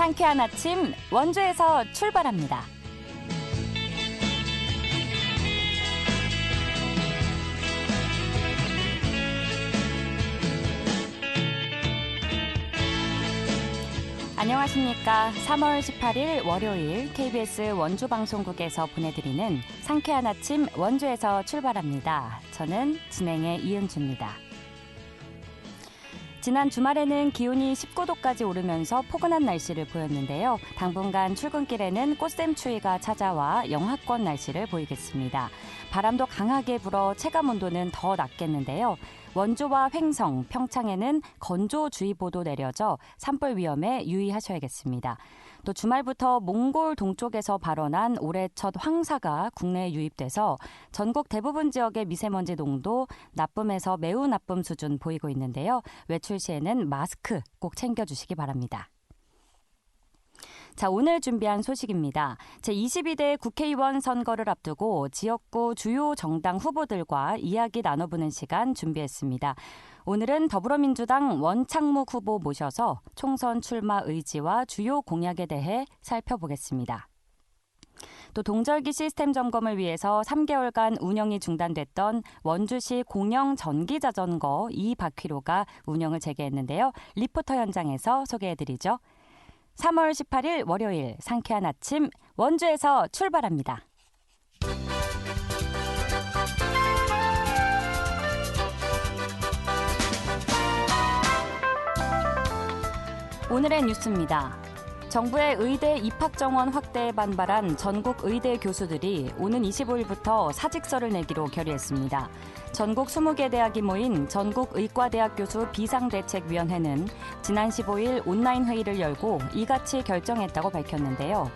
상쾌한 아침 원주에서 출발합니다. 안녕하십니까. 3월 18일 월요일 KBS 원주방송국에서 보내드리는 상쾌한 아침 원주에서 출발합니다. 저는 진행의 이은주입니다. 지난 주말에는 기온이 19도까지 오르면서 포근한 날씨를 보였는데요. 당분간 출근길에는 꽃샘추위가 찾아와 영하권 날씨를 보이겠습니다. 바람도 강하게 불어 체감온도는 더 낮겠는데요. 원주와 횡성, 평창에는 건조주의보도 내려져 산불 위험에 유의하셔야겠습니다. 또 주말부터 몽골 동쪽에서 발원한 올해 첫 황사가 국내에 유입돼서 전국 대부분 지역의 미세먼지 농도 나쁨에서 매우 나쁨 수준 보이고 있는데요. 외출 시에는 마스크 꼭 챙겨주시기 바랍니다. 자, 오늘 준비한 소식입니다. 제22대 국회의원 선거를 앞두고 지역구 주요 정당 후보들과 이야기 나눠보는 시간 준비했습니다. 오늘은 더불어민주당 원창묵 후보 모셔서 총선 출마 의지와 주요 공약에 대해 살펴보겠습니다. 또 동절기 시스템 점검을 위해서 3개월간 운영이 중단됐던 원주시 공영 전기자전거 2바퀴로가 운영을 재개했는데요. 리포터 현장에서 소개해드리죠. 3월 18일 월요일 상쾌한 아침 원주에서 출발합니다. 오늘의 뉴스입니다. 정부의 의대 입학 정원 확대에 반발한 전국 의대 교수들이 오는 25일부터 사직서를 내기로 결의했습니다. 전국 20개 대학이 모인 전국의과대학 교수 비상대책위원회는 지난 15일 온라인 회의를 열고 이같이 결정했다고 밝혔는데요.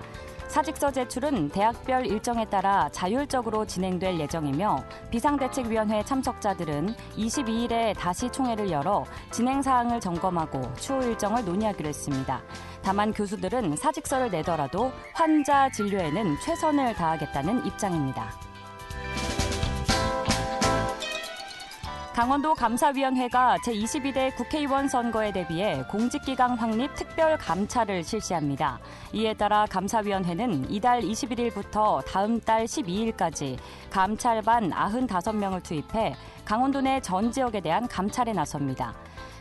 사직서 제출은 대학별 일정에 따라 자율적으로 진행될 예정이며 비상대책위원회 참석자들은 22일에 다시 총회를 열어 진행 사항을 점검하고 추후 일정을 논의하기로 했습니다. 다만 교수들은 사직서를 내더라도 환자 진료에는 최선을 다하겠다는 입장입니다. 강원도 감사위원회가 제22대 국회의원 선거에 대비해 공직기강 확립 특별 감찰을 실시합니다. 이에 따라 감사위원회는 이달 21일부터 다음 달 12일까지 감찰반 95명을 투입해 강원도 내 전 지역에 대한 감찰에 나섭니다.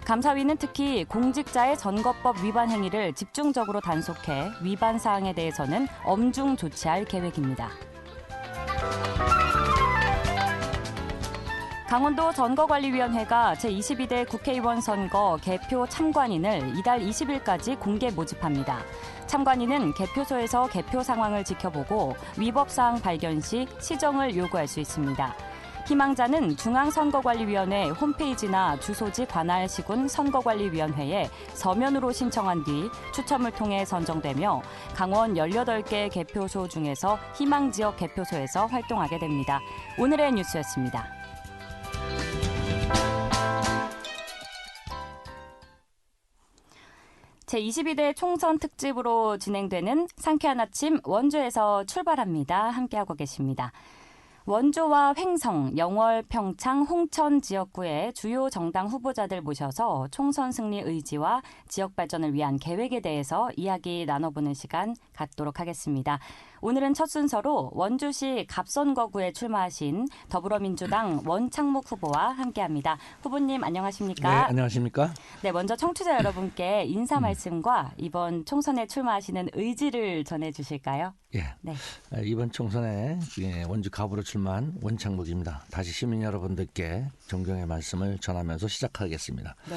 감사위는 특히 공직자의 선거법 위반 행위를 집중적으로 단속해 위반 사항에 대해서는 엄중 조치할 계획입니다. 강원도 선거관리위원회가 제22대 국회의원 선거 개표 참관인을 이달 20일까지 공개 모집합니다. 참관인은 개표소에서 개표 상황을 지켜보고 위법사항 발견 시 시정을 요구할 수 있습니다. 희망자는 중앙선거관리위원회 홈페이지나 주소지 관할 시군 선거관리위원회에 서면으로 신청한 뒤 추첨을 통해 선정되며 강원 18개 개표소 중에서 희망지역 개표소에서 활동하게 됩니다. 오늘의 뉴스였습니다. 제22대 총선 특집으로 진행되는 상쾌한 아침 원주에서 출발합니다. 함께하고 계십니다. 원주와 횡성, 영월, 평창, 홍천 지역구의 주요 정당 후보자들 모셔서 총선 승리 의지와 지역 발전을 위한 계획에 대해서 이야기 나눠보는 시간 갖도록 하겠습니다. 오늘은 첫 순서로 원주시 갑선거구에 출마하신 더불어민주당 원창묵 후보와 함께합니다. 후보님 안녕하십니까? 네, 안녕하십니까? 네, 먼저 청취자 여러분께 인사 말씀과 이번 총선에 출마하시는 의지를 전해주실까요? 예. 네. 이번 총선에 원주 갑으로 출마한 원창묵입니다. 다시 시민 여러분들께 존경의 말씀을 전하면서 시작하겠습니다. 네.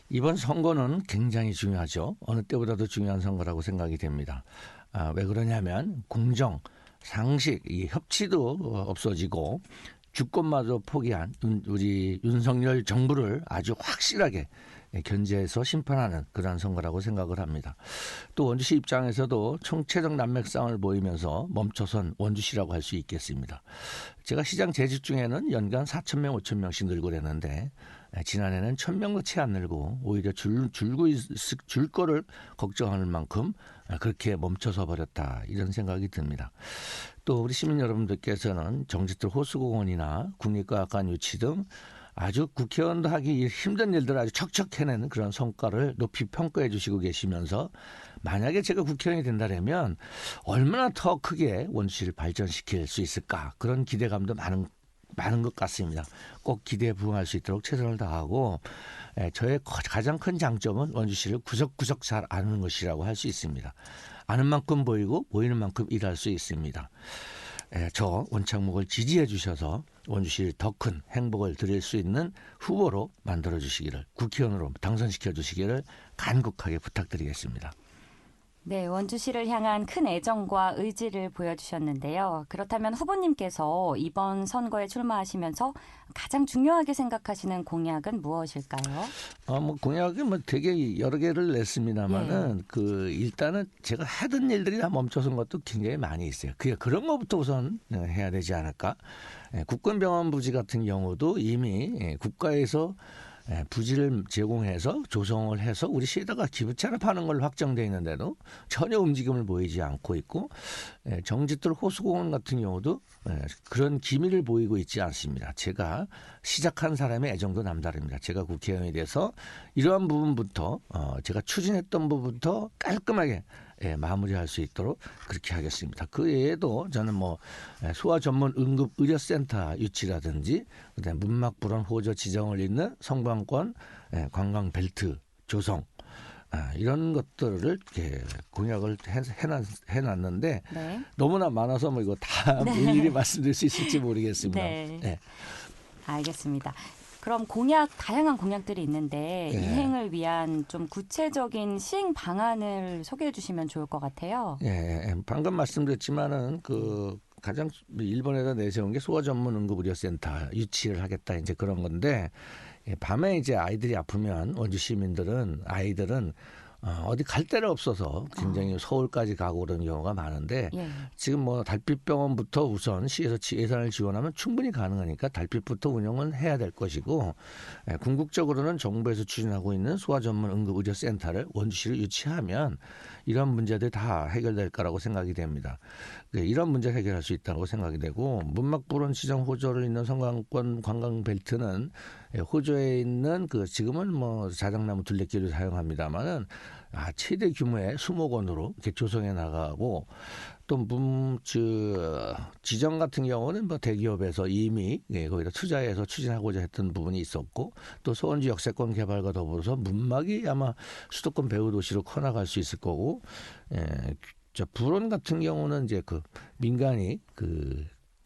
이번 선거는 굉장히 중요하죠. 어느 때보다도 중요한 선거라고 생각이 됩니다. 왜 그러냐면 공정, 상식, 이 협치도 없어지고 주권마저 포기한 우리 윤석열 정부를 아주 확실하게 견제해서 심판하는 그런 선거라고 생각을 합니다. 또 원주시 입장에서도 총체적 난맥상을 보이면서 멈춰선 원주시라고 할 수 있겠습니다. 제가 시장 재직 중에는 연간 4,000명, 5,000명씩 늘고 그랬는데 지난해는 1,000명도 채 안 늘고 오히려 줄 거를 걱정할 만큼 그렇게 멈춰서 버렸다 이런 생각이 듭니다. 또 우리 시민 여러분들께서는 정지틀 호수공원이나 국립과학관 유치 등 아주 국회의원도 하기 힘든 일들을 아주 척척 해내는 그런 성과를 높이 평가해 주시고 계시면서 만약에 제가 국회의원이 된다면 얼마나 더 크게 원주시를 발전시킬 수 있을까 그런 기대감도 많은 것 같습니다. 꼭 기대에 부응할 수 있도록 최선을 다하고 저의 가장 큰 장점은 원주시를 구석구석 잘 아는 것이라고 할 수 있습니다. 아는 만큼 보이고 보이는 만큼 일할 수 있습니다. 저 원창목을 지지해 주셔서 원주시를 더 큰 행복을 드릴 수 있는 후보로 만들어 주시기를 국회의원으로 당선시켜 주시기를 간곡하게 부탁드리겠습니다. 네, 원주시를 향한 큰 애정과 의지를 보여주셨는데요. 그렇다면 후보님께서 이번 선거에 출마하시면서 가장 중요하게 생각하시는 공약은 무엇일까요? 공약은 되게 여러 개를 냈습니다만은 일단은 제가 하던 일들이 다 멈춰선 것도 굉장히 많이 있어요. 그런 것부터 우선 해야 되지 않을까? 국권병원 부지 같은 경우도 이미 국가에서 부지를 제공해서 조성을 해서 우리 시에다가 기부차를 파는 걸로 확정돼 있는데도 전혀 움직임을 보이지 않고 있고 정짓들 호수공원 같은 경우도 그런 기미를 보이고 있지 않습니다. 제가 시작한 사람의 애정도 남다릅니다. 제가 국회의원이 돼서 이러한 부분부터 제가 추진했던 부분부터 깔끔하게 마무리할 수 있도록 그렇게 하겠습니다. 그 외에도 저는 소아 전문 응급 의료센터 유치라든지 그다음에 문막불원 호저 지정을 잇는 성방권 관광 벨트 조성 이런 것들을 이렇게 공약을 해놨는데 네. 너무나 많아서 이거 다 일일이 말씀드릴 수 있을지 모르겠습니다. 네. 알겠습니다. 그럼 다양한 공약들이 있는데 이행을 위한 좀 구체적인 시행 방안을 소개해 주시면 좋을 것 같아요. 방금 말씀드렸지만은 가장 일본에다 내세운 게 소아 전문 응급의료센터 유치를 하겠다 이제 그런 건데 밤에 이제 아이들이 아프면 원주 시민들은 아이들은 어디 갈 데가 없어서 굉장히 서울까지 가고 그런 경우가 많은데 지금 달빛병원부터 우선 시에서 예산을 지원하면 충분히 가능하니까 달빛부터 운영은 해야 될 것이고 궁극적으로는 정부에서 추진하고 있는 소아 전문 응급의료센터를 원주시를 유치하면 이런 문제들이 다 해결될 거라고 생각이 됩니다. 이런 문제를 해결할 수 있다고 생각이 되고 문막불원 지정 호조를 잇는 성광권 관광벨트는 호조에 있는 지금은 자작나무 둘레길을 사용합니다만은 최대 규모의 수목원으로 이렇게 조성해 나가고 또 지정 같은 경우는 대기업에서 이미 거기다 투자해서 추진하고자 했던 부분이 있었고 또 서원지 역세권 개발과 더불어서 문막이 아마 수도권 배후 도시로 커나갈 수 있을 거고 불원 같은 경우는 이제 민간이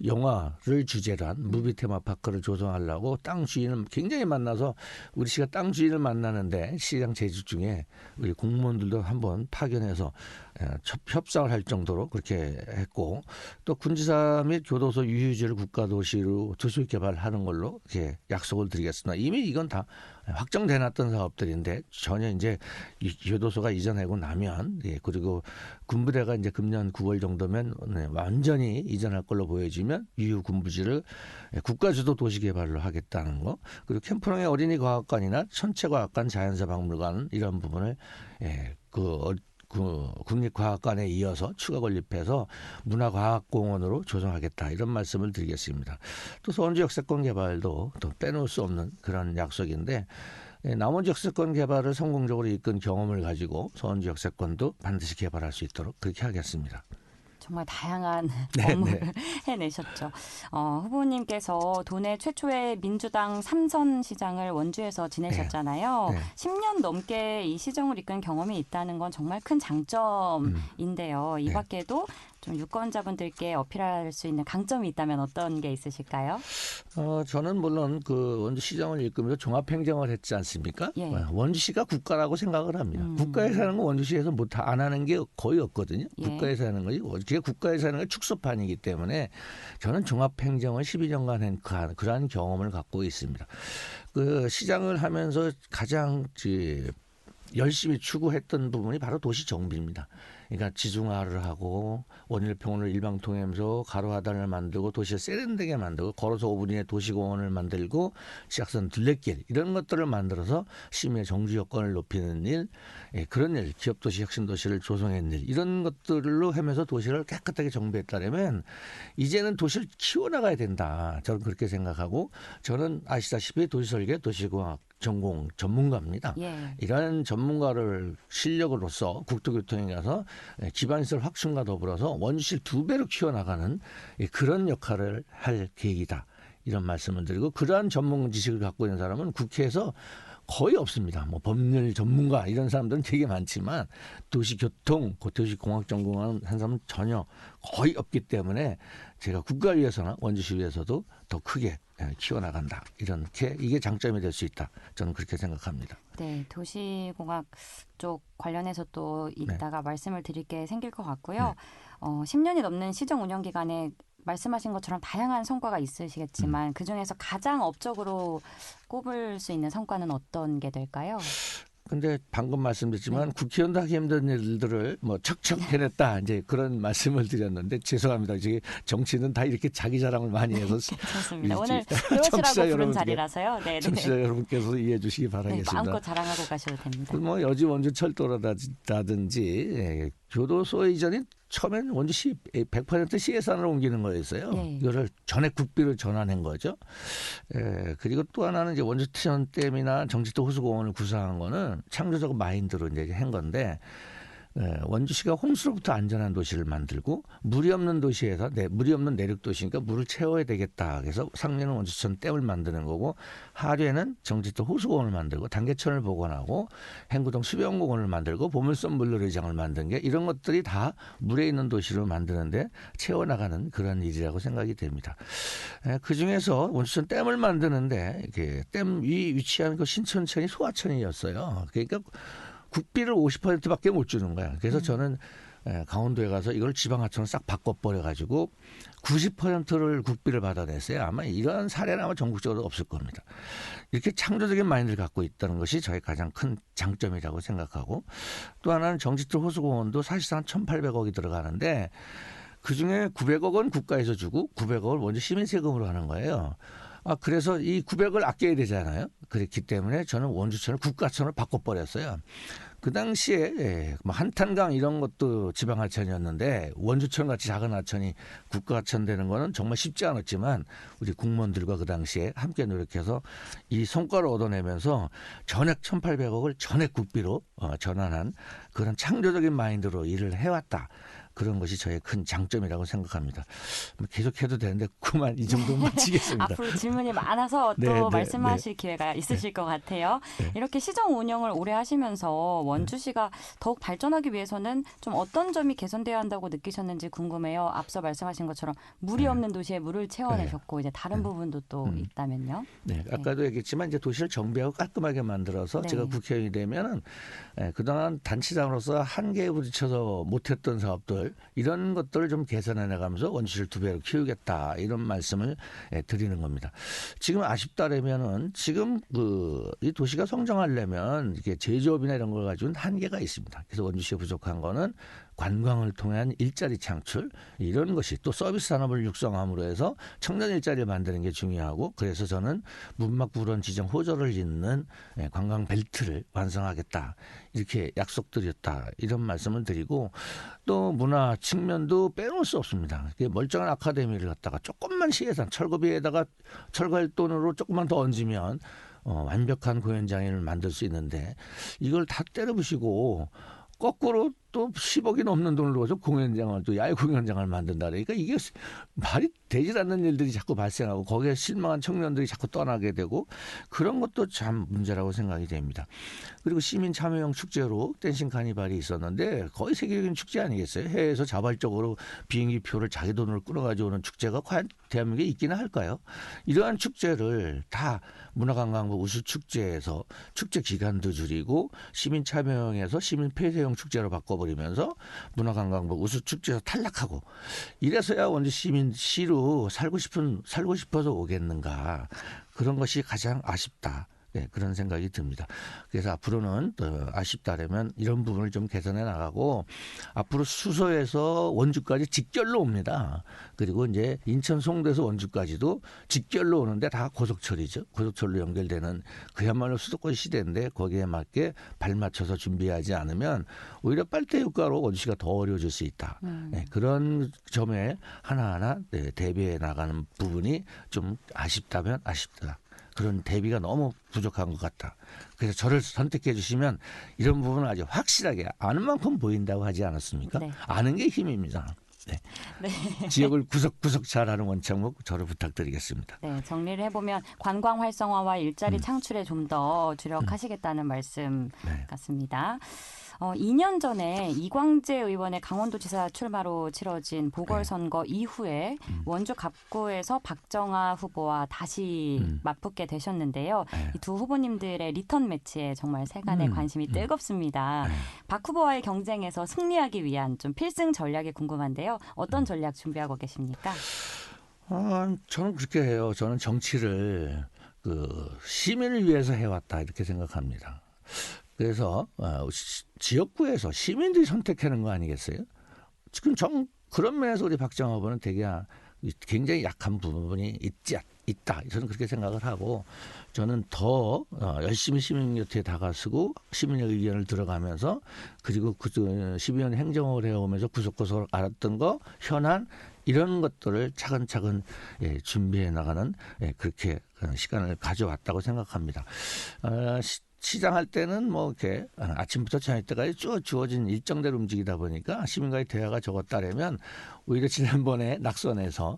영화를 주제로 한 무비 테마파크를 조성하려고 땅 주인을 굉장히 만나서 우리 시가 땅 주인을 만나는데 시장 재직 중에 우리 공무원들도 한번 파견해서 협상을 할 정도로 그렇게 했고 또 군지사 및 교도소 유휴지를 국가도시로 도시 개발하는 걸로 이렇게 약속을 드리겠습니다. 이미 이건 다 확정돼 놨던 사업들인데 전혀 이제 교도소가 이전하고 나면 그리고 군부대가 이제 금년 9월 정도면 완전히 이전할 걸로 보여지면 유휴 군부지를 국가주도 도시개발로 하겠다는 거 그리고 캠프롱의 어린이 과학관이나 천체과학관 자연사박물관 이런 부분을 국립과학관에 이어서 추가 건립해서 문화과학공원으로 조성하겠다 이런 말씀을 드리겠습니다. 또 서원지 역세권 개발도 또 빼놓을 수 없는 그런 약속인데 남원지 역세권 개발을 성공적으로 이끈 경험을 가지고 서원지 역세권도 반드시 개발할 수 있도록 그렇게 하겠습니다. 정말 다양한 업무를 해내셨죠. 후보님께서 도내 최초의 민주당 3선 시장을 원주에서 지내셨잖아요. 10년 넘게 이 시정을 이끈 경험이 있다는 건 정말 큰 장점인데요. 이 밖에도 좀 유권자분들께 어필할 수 있는 강점이 있다면 어떤 게 있으실까요? 저는 물론 원주시장을 일으키면서 종합행정을 했지 않습니까? 원주시가 국가라고 생각을 합니다. 국가에서 하는 건 원주시에서 안 하는 게 거의 없거든요. 국가에서 하는 거지. 국가에서 하는 건 축소판이기 때문에 저는 종합행정을 12년간 한 그러한 경험을 갖고 있습니다. 시장을 하면서 가장 열심히 추구했던 부분이 바로 도시 정비입니다. 그러니까 지중화를 하고 원일평원을 일방통행하면서 가로하단을 만들고 도시를 세련되게 만들고 걸어서 5분 이내 도시공원을 만들고 지하철 둘레길 이런 것들을 만들어서 시민의 정주 여건을 높이는 일, 그런 일, 기업도시 혁신도시를 조성하는 일 이런 것들로 하면서 도시를 깨끗하게 정비했다면 이제는 도시를 키워나가야 된다. 저는 그렇게 생각하고 저는 아시다시피 도시설계, 도시공학 전공 전문가입니다. 예. 이런 전문가를 실력으로서 국토교통에 가서 기반시설 확충과 더불어서 원주시를 2배로 키워나가는 그런 역할을 할 계획이다. 이런 말씀을 드리고 그러한 전문 지식을 갖고 있는 사람은 국회에서 거의 없습니다. 뭐 법률 전문가 이런 사람들은 되게 많지만 도시교통, 도시공학 전공한 사람은 전혀 거의 없기 때문에 제가 국가를 위해서나 원주시 위해서도 더 크게 키워나간다. 이렇게 이게 장점이 될 수 있다. 저는 그렇게 생각합니다. 네, 도시공학 쪽 관련해서 또 이따가 말씀을 드릴 게 생길 것 같고요. 10년이 넘는 시정 운영 기간에 말씀하신 것처럼 다양한 성과가 있으시겠지만 그중에서 가장 업적으로 꼽을 수 있는 성과는 어떤 게 될까요? 근데 방금 말씀드렸지만 국회의원도 하기 힘든 일들을 뭐 척척 해냈다 이제 그런 말씀을 드렸는데 죄송합니다. 지금 정치는 다 이렇게 자기 자랑을 많이 해서 괜찮습니다. 오늘 그러시라고 부른 자리라서요. 네, 청취자 여러분께서 이해해 주시기 바라겠습니다. 마음껏 자랑하고 가셔도 됩니다. 뭐 여지 원주 철도라든지 교도소 이전이 처음엔 원주시 100% 시예산을 옮기는 거였어요. 이거를 전액 국비로 전환한 거죠. 그리고 또 하나는 이제 원주 태전댐이나 정치도 호수공원을 구상한 거는 창조적 마인드로 이제 한 건데 원주시가 홍수로부터 안전한 도시를 만들고 물이 없는 도시에서 물이 없는 내륙 도시니까 물을 채워야 되겠다. 그래서 상류는 원주천 댐을 만드는 거고 하류에는 정지도 호수공원을 만들고 단계천을 복원하고 행구동 수변공원을 만들고 보물섬 물놀이장을 만든 게 이런 것들이 다 물에 있는 도시로 만드는데 채워나가는 그런 일이라고 생각이 됩니다. 그 중에서 원주천 댐을 만드는데 이렇게 댐 위 위치한 그 신천천이 소하천이었어요. 그러니까 국비를 50%밖에 못 주는 거야. 그래서 저는 강원도에 가서 이걸 지방하천을 싹 바꿔버려가지고 90%를 국비를 받아냈어요. 아마 이런 사례는 아마 전국적으로 없을 겁니다. 이렇게 창조적인 마인드를 갖고 있다는 것이 저의 가장 큰 장점이라고 생각하고 또 하나는 정지철 호수공원도 사실상 1,800억이 들어가는데 그중에 900억은 국가에서 주고 900억을 먼저 시민 세금으로 하는 거예요. 그래서 이 900을 아껴야 되잖아요. 그렇기 때문에 저는 원주천을 국가천을 바꿔버렸어요. 그 당시에 뭐 한탄강 이런 것도 지방하천이었는데 원주천 같이 작은 하천이 국가하천 되는 거는 정말 쉽지 않았지만 우리 공무원들과 그 당시에 함께 노력해서 이 성과를 얻어내면서 전액 1,800억을 전액 국비로 전환한 그런 창조적인 마인드로 일을 해왔다. 그런 것이 저의 큰 장점이라고 생각합니다. 계속해도 되는데 그만 이 정도만 마치겠습니다. 앞으로 질문이 많아서 또 말씀하실 기회가 있으실 것 같아요. 이렇게 시정 운영을 오래 하시면서 원주시가 더욱 발전하기 위해서는 좀 어떤 점이 개선돼야 한다고 느끼셨는지 궁금해요. 앞서 말씀하신 것처럼 물이 없는 도시에 물을 채워내셨고 이제 다른 부분도 또 있다면요. 아까도 얘기했지만 이제 도시를 정비하고 깔끔하게 만들어서 제가 국회의원이 되면은 그동안 단체장으로서 한계에 부딪혀서 못했던 사업들 이런 것들을 좀 개선해 나가면서 원주시를 2배로 키우겠다 이런 말씀을 드리는 겁니다. 지금 아쉽다라면은 지금 이 도시가 성장하려면 이게 제조업이나 이런 걸 가지고는 한계가 있습니다. 그래서 원주시에 부족한 거는 관광을 통한 일자리 창출 이런 것이 또 서비스 산업을 육성함으로 해서 청년 일자리를 만드는 게 중요하고 그래서 저는 문막부론 지정 호조를 잇는 관광 벨트를 완성하겠다 이렇게 약속드렸다 이런 말씀을 드리고 또 문화 측면도 빼놓을 수 없습니다. 멀쩡한 아카데미를 갖다가 조금만 시예산 철거비에다가 철거할 돈으로 조금만 더 얹으면 완벽한 공연장을 만들 수 있는데 이걸 다 때려부시고 거꾸로 또 10억이 넘는 돈을 넣어서 공연장을 또 야외 공연장을 만든다. 그러니까 이게 말이 되질 않는 일들이 자꾸 발생하고 거기에 실망한 청년들이 자꾸 떠나게 되고 그런 것도 참 문제라고 생각이 됩니다. 그리고 시민 참여형 축제로 댄싱 카니발이 있었는데 거의 세계적인 축제 아니겠어요? 해외에서 자발적으로 비행기표를 자기 돈으로 끌어가지고 오는 축제가 과연 대한민국에 있기는 할까요? 이러한 축제를 다 문화관광부 우수축제에서 축제 기간도 줄이고 시민 참여형에서 시민 폐쇄형 축제로 바꿔버리면서 문화관광부 우수축제에서 탈락하고 이래서야 원주 시로 살고 싶어서 오겠는가 그런 것이 가장 아쉽다. 네, 그런 생각이 듭니다. 그래서 앞으로는 아쉽다라면 이런 부분을 좀 개선해 나가고 앞으로 수서에서 원주까지 직결로 옵니다. 그리고 이제 인천 송도에서 원주까지도 직결로 오는데 다 고속철이죠. 고속철로 연결되는 그야말로 수도권 시대인데 거기에 맞게 발맞춰서 준비하지 않으면 오히려 빨대 효과로 원주시가 더 어려워질 수 있다. 네, 그런 점에 하나하나 대비해 나가는 부분이 좀 아쉽다면 아쉽다. 그런 대비가 너무 부족한 것 같다. 그래서 저를 선택해 주시면 이런 부분을 아주 확실하게 아는 만큼 보인다고 하지 않았습니까? 네. 아는 게 힘입니다. 네. 네. 지역을 구석구석 잘하는 원창목 저를 부탁드리겠습니다. 네, 정리를 해보면 관광 활성화와 일자리 창출에 좀 더 주력하시겠다는 말씀 네. 같습니다. 2년 전에 이광재 의원의 강원도지사 출마로 치러진 보궐선거 이후에 원주 갑구에서 박정아 후보와 다시 맞붙게 되셨는데요. 네. 이 두 후보님들의 리턴 매치에 정말 세간의 관심이 뜨겁습니다. 네. 박 후보와의 경쟁에서 승리하기 위한 좀 필승 전략이 궁금한데요. 어떤 전략 준비하고 계십니까? 저는 그렇게 해요. 저는 정치를 시민을 위해서 해왔다 이렇게 생각합니다. 그래서 지역구에서 시민들이 선택하는 거 아니겠어요? 지금 그런 면에서 우리 박정아 후보는 되게 굉장히 약한 부분이 있다. 저는 그렇게 생각을 하고 저는 더 열심히 시민 곁에 다가서고 시민의 의견을 들어가면서 그리고 그 12년 행정을 해오면서 구석구석 알았던 거 현안 이런 것들을 차근차근 준비해 나가는 그렇게 시간을 가져왔다고 생각합니다. 시장 할 때는 뭐 이렇게 아침부터 저녁 때까지 쭉 주어진 일정대로 움직이다 보니까 시민과의 대화가 적었다라면 오히려 지난번에 낙선에서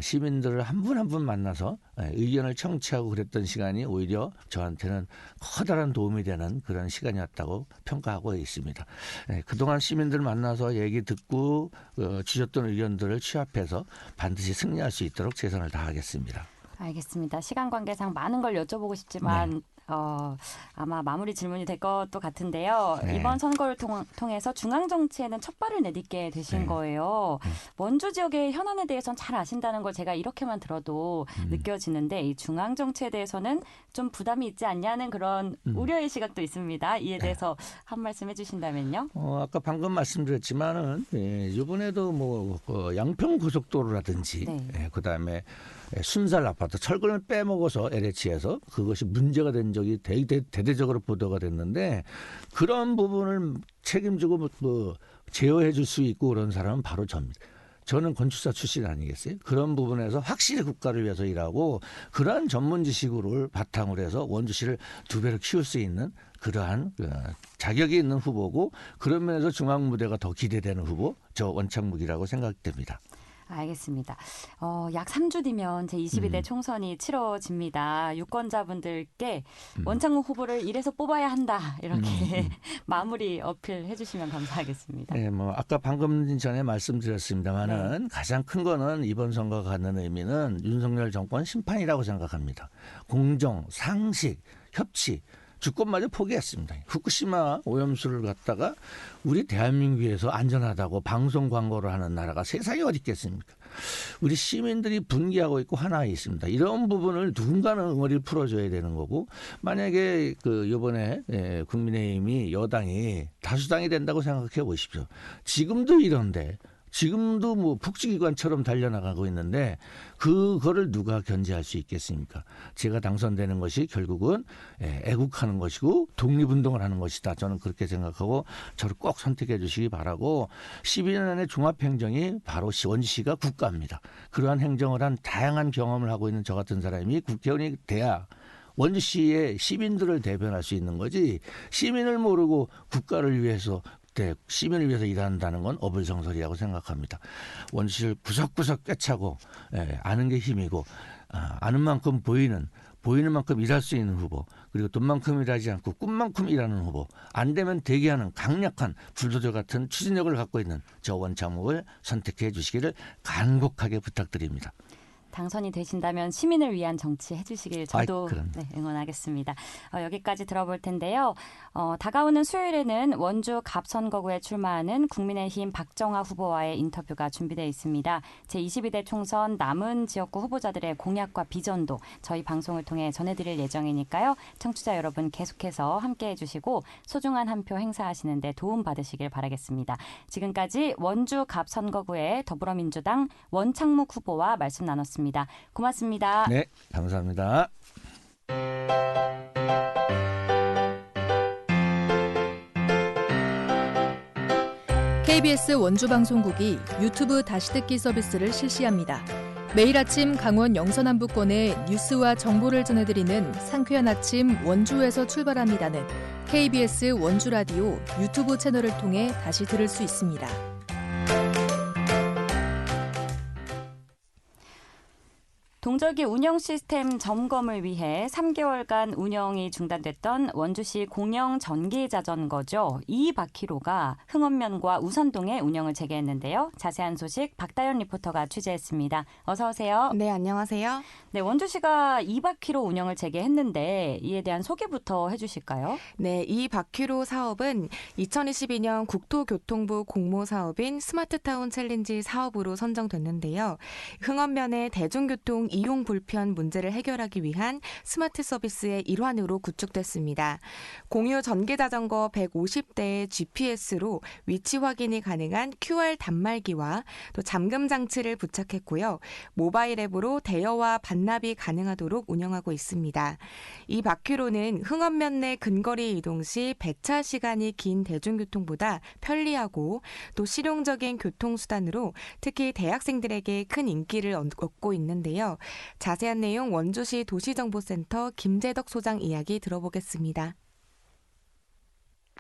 시민들을 한 분 한 분 만나서 의견을 청취하고 그랬던 시간이 오히려 저한테는 커다란 도움이 되는 그런 시간이었다고 평가하고 있습니다. 그동안 시민들 만나서 얘기 듣고 주셨던 의견들을 취합해서 반드시 승리할 수 있도록 최선을 다하겠습니다. 알겠습니다. 시간 관계상 많은 걸 여쭤보고 싶지만 네. 아마 마무리 질문이 될 것도 같은데요. 네. 이번 선거를 통해서 중앙정치에는 첫 발을 내딛게 되신 네. 거예요. 원주 지역의 현안에 대해서는 잘 아신다는 걸 제가 이렇게만 들어도 느껴지는데 이 중앙정치에 대해서는 좀 부담이 있지 않냐는 그런 우려의 시각도 있습니다. 이에 대해서 한 말씀 해주신다면요. 아까 방금 말씀드렸지만은 이번에도 뭐 양평고속도로라든지 네. 그다음에 순살 아파트 철근을 빼먹어서 LH에서 그것이 문제가 된 적이 대대적으로 보도가 됐는데 그런 부분을 책임지고 제어해 줄 수 있고 그런 사람은 바로 접니다. 저는 건축사 출신 아니겠어요? 그런 부분에서 확실히 국가를 위해서 일하고 그러한 전문 지식을 바탕으로 해서 원주시를 두 배로 키울 수 있는 그러한 자격이 있는 후보고 그런 면에서 중앙 무대가 더 기대되는 후보 저 원창묵이라고 생각됩니다. 알겠습니다. 약 3주 뒤면 제22대 총선이 치러집니다. 유권자분들께 원창묵 후보를 이래서 뽑아야 한다. 이렇게 마무리 어필해 주시면 감사하겠습니다. 네, 아까 방금 전에 말씀드렸습니다만은 가장 큰 거는 이번 선거가 갖는 의미는 윤석열 정권 심판이라고 생각합니다. 공정, 상식, 협치 주권마저 포기했습니다. 후쿠시마 오염수를 갖다가 우리 대한민국에서 안전하다고 방송 광고를 하는 나라가 세상에 어디 있겠습니까? 우리 시민들이 분개하고 있고 하나에 있습니다. 이런 부분을 누군가는 응어리를 풀어줘야 되는 거고 만약에 이번에 국민의힘이 여당이 다수당이 된다고 생각해 보십시오. 지금도 이런데 지금도 뭐 복지기관처럼 달려나가고 있는데 그거를 누가 견제할 수 있겠습니까? 제가 당선되는 것이 결국은 애국하는 것이고 독립운동을 하는 것이다. 저는 그렇게 생각하고 저를 꼭 선택해 주시기 바라고 12년의 종합행정이 바로 원주시가 국가입니다. 그러한 행정을 한 다양한 경험을 하고 있는 저 같은 사람이 국회의원이 돼야 원주시의 시민들을 대변할 수 있는 거지 시민을 모르고 국가를 위해서 시민을 위해서 일한다는 건 어불성설이라고 생각합니다. 원주시를 구석구석 꿰차고 아는 게 힘이고 아는 만큼 보이는 만큼 일할 수 있는 후보 그리고 돈만큼 일하지 않고 꿈만큼 일하는 후보 안 되면 대기하는 강력한 불도저 같은 추진력을 갖고 있는 저 원창묵을 선택해 주시기를 간곡하게 부탁드립니다. 당선이 되신다면 시민을 위한 정치 해주시길 저도 그럼. 응원하겠습니다. 여기까지 들어볼 텐데요. 다가오는 수요일에는 원주 갑선거구에 출마하는 국민의힘 박정아 후보와의 인터뷰가 준비되어 있습니다. 제22대 총선 남은 지역구 후보자들의 공약과 비전도 저희 방송을 통해 전해드릴 예정이니까요. 청취자 여러분 계속해서 함께해 주시고 소중한 한 표 행사하시는 데 도움 받으시길 바라겠습니다. 지금까지 원주 갑선거구의 더불어민주당 원창묵 후보와 말씀 나눴습니다. 고맙습니다. 네, 감사합니다. KBS 원주방송국이 유튜브 다시 듣기 서비스를 실시합니다. 매일 아침 강원 영서남부권의 뉴스와 정보를 전해드리는 상쾌한 아침 원주에서 출발합니다는 KBS 원주라디오 유튜브 채널을 통해 다시 들을 수 있습니다. 동절기 운영 시스템 점검을 위해 3개월간 운영이 중단됐던 원주시 공영 전기 자전거죠. 2바퀴로가 흥원면과 우선동에 운영을 재개했는데요. 자세한 소식 박다연 리포터가 취재했습니다. 어서 오세요. 네, 안녕하세요. 네, 원주시가 2바퀴로 운영을 재개했는데 이에 대한 소개부터 해주실까요? 네, 이 바퀴로 사업은 2022년 국토교통부 공모 사업인 스마트타운 챌린지 사업으로 선정됐는데요. 흥원면의 대중교통 이용 불편 문제를 해결하기 위한 스마트 서비스의 일환으로 구축됐습니다. 공유 전기자전거 150대의 GPS로 위치 확인이 가능한 QR 단말기와 또 잠금 장치를 부착했고요. 모바일 앱으로 대여와 반납이 가능하도록 운영하고 있습니다. 이 바퀴로는 흥원면 내 근거리 이동 시 배차 시간이 긴 대중교통보다 편리하고 또 실용적인 교통수단으로 특히 대학생들에게 큰 인기를 얻고 있는데요. 자세한 내용 원주시 도시정보센터 김재덕 소장 이야기 들어보겠습니다.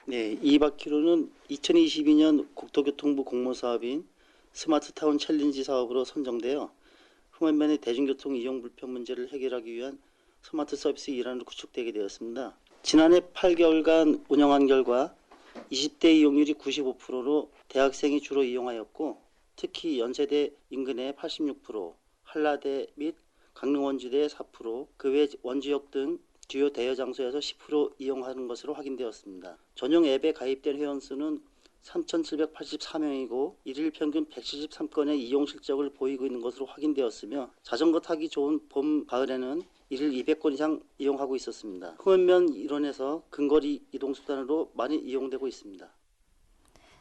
네, 이 바퀴로는 2022년 국토교통부 공모사업인 스마트타운 챌린지 사업으로 선정되어 흥원면의 대중교통 이용 불편 문제를 해결하기 위한 스마트 서비스 일환으로 구축되게 되었습니다. 지난해 8개월간 운영한 결과 20대 이용률이 95%로 대학생이 주로 이용하였고 특히 연세대 인근의 86%, 한라대 및 강릉 원주대 4%, 그 외 원주역 등 주요 대여 장소에서 10% 이용하는 것으로 확인되었습니다. 전용 앱에 가입된 회원 수는 3,784명이고 일일 평균 173건의 이용 실적을 보이고 있는 것으로 확인되었으며 자전거 타기 좋은 봄, 가을에는 일일 200건 이상 이용하고 있었습니다. 흥원면 일원에서 근거리 이동수단으로 많이 이용되고 있습니다.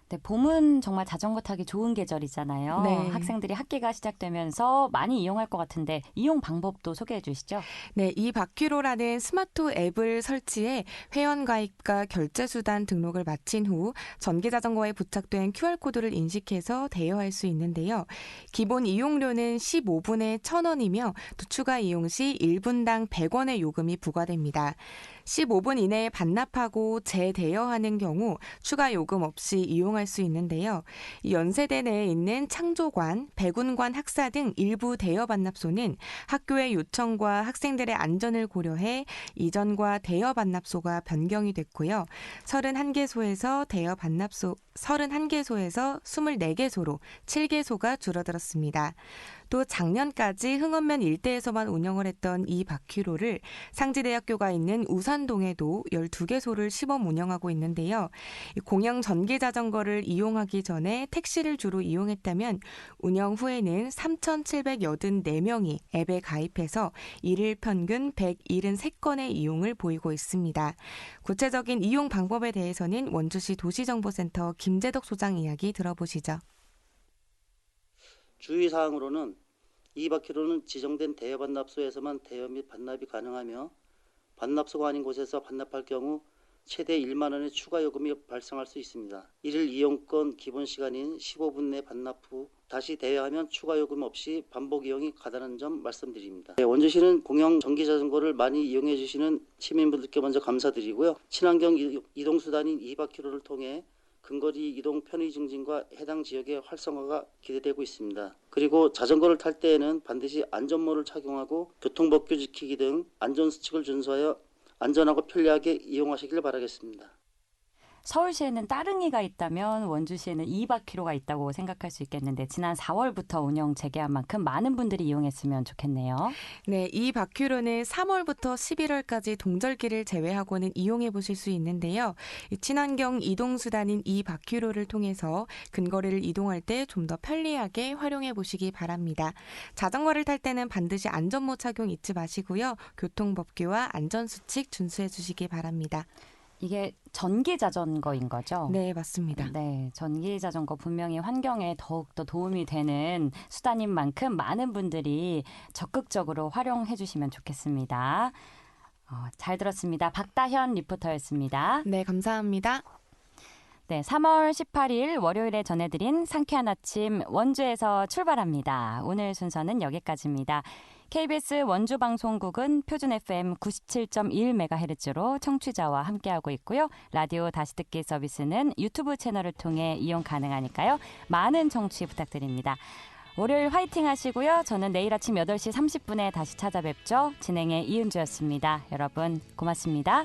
네, 봄은 정말 자전거 타기 좋은 계절이잖아요. 네. 학생들이 학기가 시작되면서 많이 이용할 것 같은데 이용 방법도 소개해 주시죠. 네, 이 바퀴로라는 스마트 앱을 설치해 회원 가입과 결제 수단 등록을 마친 후 전기자전거에 부착된 QR코드를 인식해서 대여할 수 있는데요. 기본 이용료는 15분에 1,000원이며 또 추가 이용 시 1분당 100원의 요금이 부과됩니다. 15분 이내에 반납하고 재대여하는 경우 추가 요금 없이 이용할 수 있는데요. 연세대 내에 있는 창조관, 백운관 학사 등 일부 대여 반납소는 학교의 요청과 학생들의 안전을 고려해 이전과 대여 반납소가 변경이 됐고요. 31개소에서 대여 반납소 31개소에서 24개소로 7개소가 줄어들었습니다. 또 작년까지 흥원면 일대에서만 운영을 했던 이 바퀴로를 상지대학교가 있는 우산동에도 12개소를 시범 운영하고 있는데요. 공영 전기자전거를 이용하기 전에 택시를 주로 이용했다면 운영 후에는 3,784명이 앱에 가입해서 일일 평균 173건의 이용을 보이고 있습니다. 구체적인 이용 방법에 대해서는 원주시 도시정보센터 김재덕 소장 이야기 들어보시죠. 주의사항으로는 이 바퀴로는 지정된 대여 반납소에서만 대여 및 반납이 가능하며 반납소가 아닌 곳에서 반납할 경우 최대 1만 원의 추가 요금이 발생할 수 있습니다. 일일 이용권 기본 시간인 15분 내 반납 후 다시 대여하면 추가 요금 없이 반복 이용이 가능한 점 말씀드립니다. 네, 원주시는 공영 전기자전거를 많이 이용해 주시는 시민분들께 먼저 감사드리고요. 친환경 이동수단인 이 바퀴로를 통해 근거리 이동 편의 증진과 해당 지역의 활성화가 기대되고 있습니다. 그리고 자전거를 탈 때에는 반드시 안전모를 착용하고 교통법규 지키기 등 안전수칙을 준수하여 안전하고 편리하게 이용하시길 바라겠습니다. 서울시에는 따릉이가 있다면 원주시에는 2바퀴로가 있다고 생각할 수 있겠는데 지난 4월부터 운영 재개한 만큼 많은 분들이 이용했으면 좋겠네요. 네, 이 바퀴로는 3월부터 11월까지 동절기를 제외하고는 이용해 보실 수 있는데요. 이 친환경 이동수단인 이 바퀴로를 통해서 근거리를 이동할 때 좀 더 편리하게 활용해 보시기 바랍니다. 자전거를 탈 때는 반드시 안전모 착용 잊지 마시고요. 교통법규와 안전수칙 준수해 주시기 바랍니다. 이게 전기 자전거인 거죠? 네, 맞습니다. 네, 전기 자전거 분명히 환경에 더욱더 도움이 되는 수단인 만큼 많은 분들이 적극적으로 활용해 주시면 좋겠습니다. 잘 들었습니다. 박다현 리포터였습니다. 네, 감사합니다. 네, 3월 18일 월요일에 전해드린 상쾌한 아침 원주에서 출발합니다. 오늘 순서는 여기까지입니다. KBS 원주 방송국은 표준 FM 97.1MHz로 청취자와 함께하고 있고요. 라디오 다시 듣기 서비스는 유튜브 채널을 통해 이용 가능하니까요. 많은 청취 부탁드립니다. 월요일 화이팅 하시고요. 저는 내일 아침 8시 30분에 다시 찾아뵙죠. 진행의 이은주였습니다. 여러분 고맙습니다.